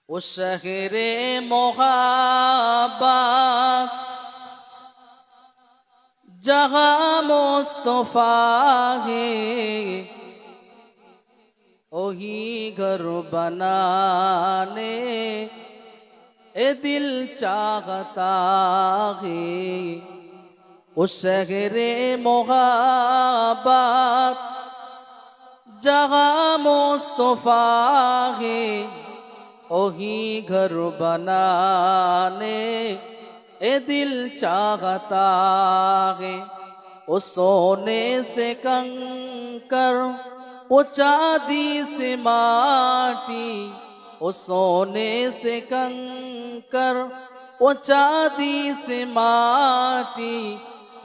वो शहरे मोहब्बत जहाँ मुस्तफा है, वही घर बनाने ए दिल चाहता है। उस शहरे मोहब्बत जहाँ मुस्तफा है, वही घर बनाने ए दिल चाहता है। वो सोने से कंकर, वो चांदी से माटी, वो सोने से कंकर, वो चांदी से माटी,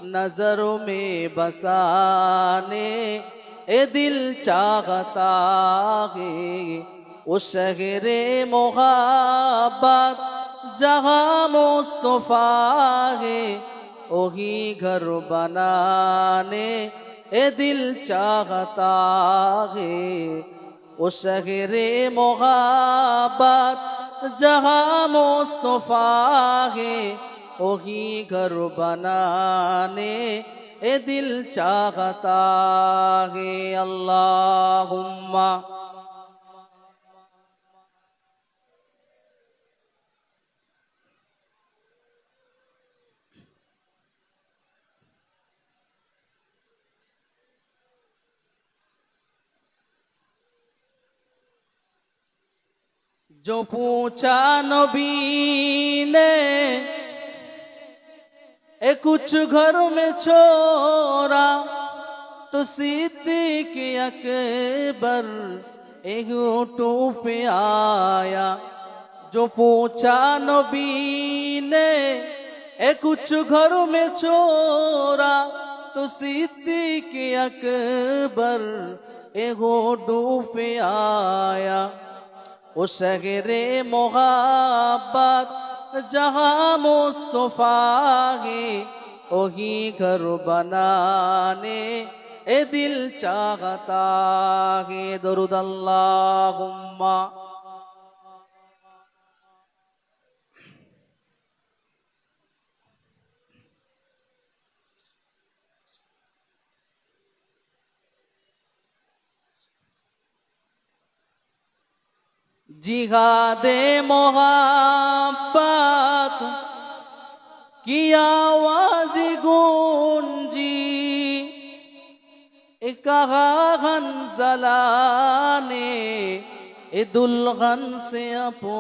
नजरों में बसाने ए दिल चाहता है। वो शहरे मोहब्बत जहाँ मुस्तफा है, वही घर बनाने ए दिल चाहता है। वो शहरे मोहब्बत जहाँ मुस्तफा है, वही घर बनाने ए दिल चाहता है। अल्लाहुम्मा जो पूछा नबी ने ए कुछ घर में छोरा, तो सिद्दीक अकबर एक ऊँट पे आया। जो पूछा नबी ने ए कुछ घर में छोरा, तो सिद्दीक अकबर एक ऊँट पे आया। वो शहरे मोहब्बत जहाँ मुस्तफा है, वही घर बनाने ए दिल चाहता है। दरूद अल्लाहुम्मा जिहादे मोहब्बत की आवाज गूंजी, कहा हंसला ने ए दुल्हन से अपो